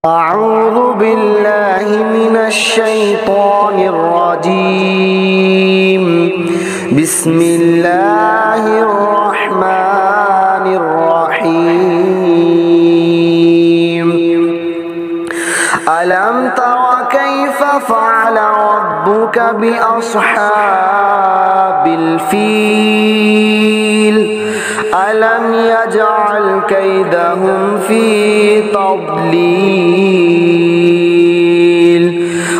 أعوذ بالله من الشيطان الرجيم. بسم الله الرحمن الرحيم. ألم تر كيف فعل ربك بأصحاب الفيل؟ ألم يجعل كيدهم في تضليل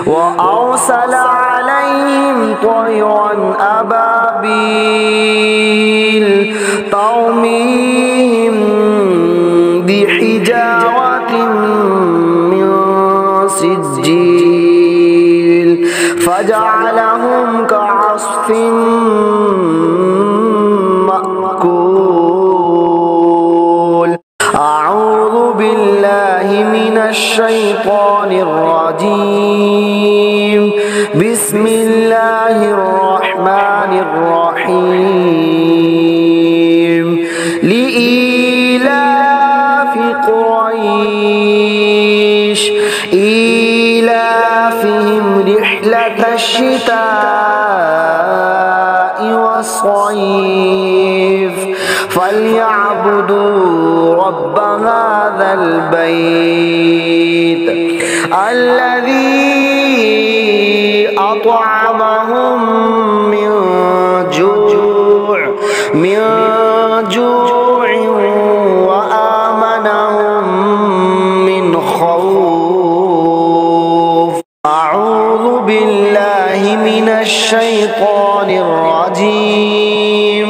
وأرسل عليهم طيرا أبابيل ترميهم بحجارة من سجيل فجعلهم كعصف مأكول. أعوذ بالله من الشيطان الرجيم. بسم الله الرحمن الرحيم. لإيلاف قريش إيلافهم رحلة الشتاء والصيف فليعبدوا رب هذا البيت الذي أطعمهم من جوع وآمنهم من خوف. أعوذ بالله من الشيطان الرجيم.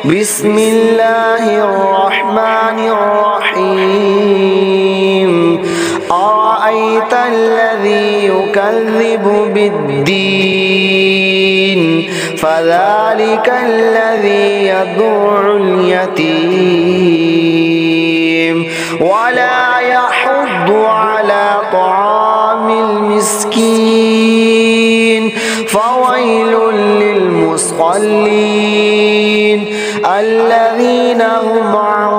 بسم الله الرحمن الرحيم. أرأيت الذي يكذب بالدين فذلك الذي يدع اليتيم ولا يحض على طعام المسكين فويل للمصلين الذين هم عن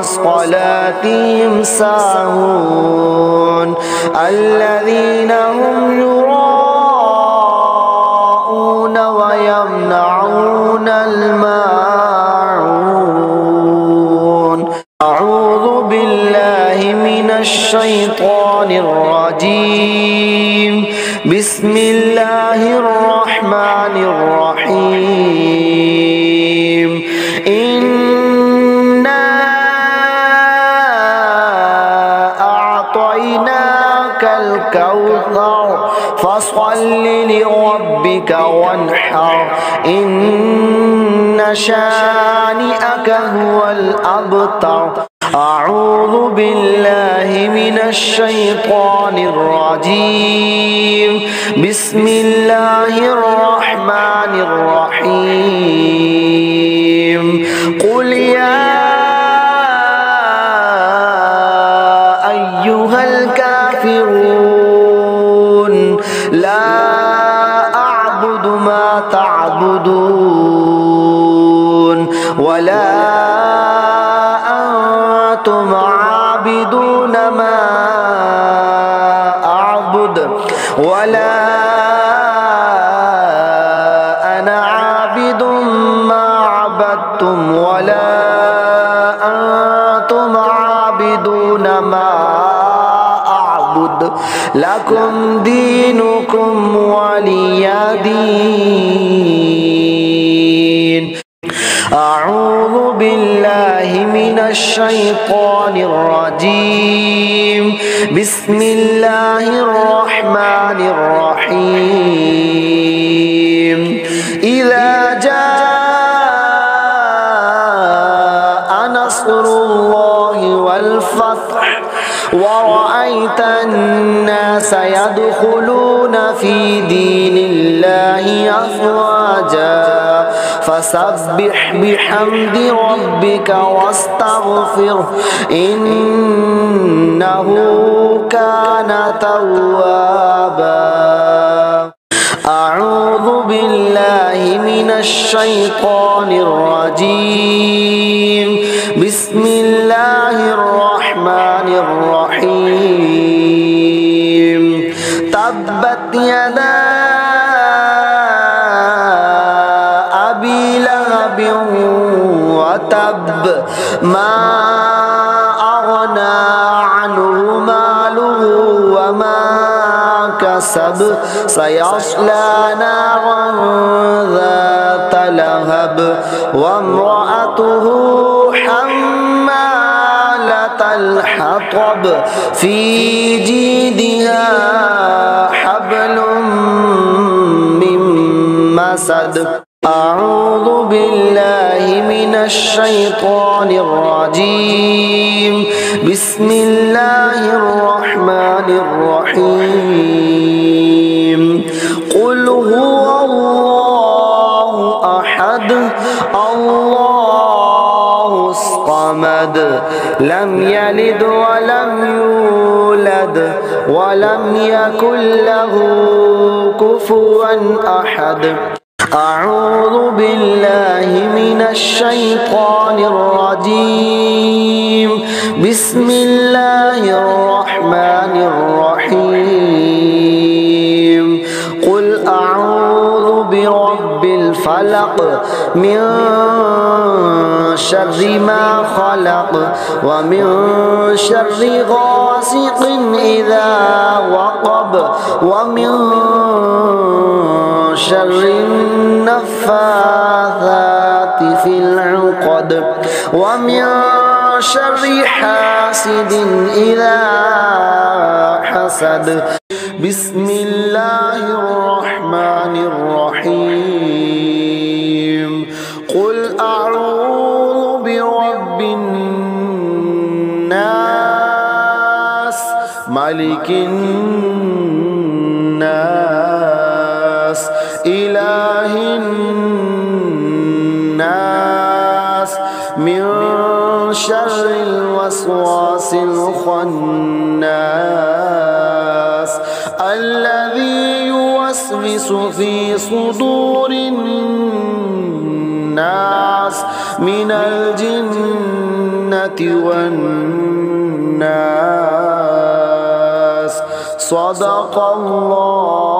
صلاتهم ساهون الذين هم يراءون ويمنعون الماعون. أعوذ بالله من الشيطان الرجيم. بسم الله الرحمن الرحيم. إنا أعطيناك الكوثر فصل لربك وانحر إن شانئك هو الأبتر. أعوذ بالله من الشيطان الرجيم. بسم الله الرحمن الرحيم. قل يا أيها الكافرون لا أعبد ما تعبدون ولا أنتم عابدون ما أعبد ولا أنا عابد ما عبدتم ولا أنتم عابدون ما أعبد لكم دينكم ولي دين. أعوذ بالله من الشيطان الرجيم. بسم الله الرحمن الرحيم. إذا جاء نصر الله والفتح ورأيت الناس يدخلون في دين الله أفواجا فسبح بحمد ربك واستغفره إنه كان توابا. أعوذ بالله من الشيطان الرجيم. بسم الله الرحمن الرحيم. تبت يدا أبي لهب وتب ما أغنى عنه ماله وما كسب سيصلى نارا ذات لهب وامرأته حمالة الحطب في جيدها حبل من مسد. أعوذ بالله من الشيطان الرجيم. بسم الله الرحمن الرحيم. قل هو الله أحد الله الصمد لم يلد ولم يولد ولم يكن له كفوا أحد. أعوذ بالله من الشيطان الرجيم. بسم الله الرحمن الرحيم. قل أعوذ برب الفلق من شر ما خلق ومن شر غاسق إذا وقب ومن شر النفاثات في العقد ومن شر حاسد إذا حسد. بسم الله الرحمن الرحيم. قل أعوذ برب الناس ملك الناس إله الناس من شر الوسواس الخناس الذي يوسوس في صدور الناس من الجنة والناس. صدق الله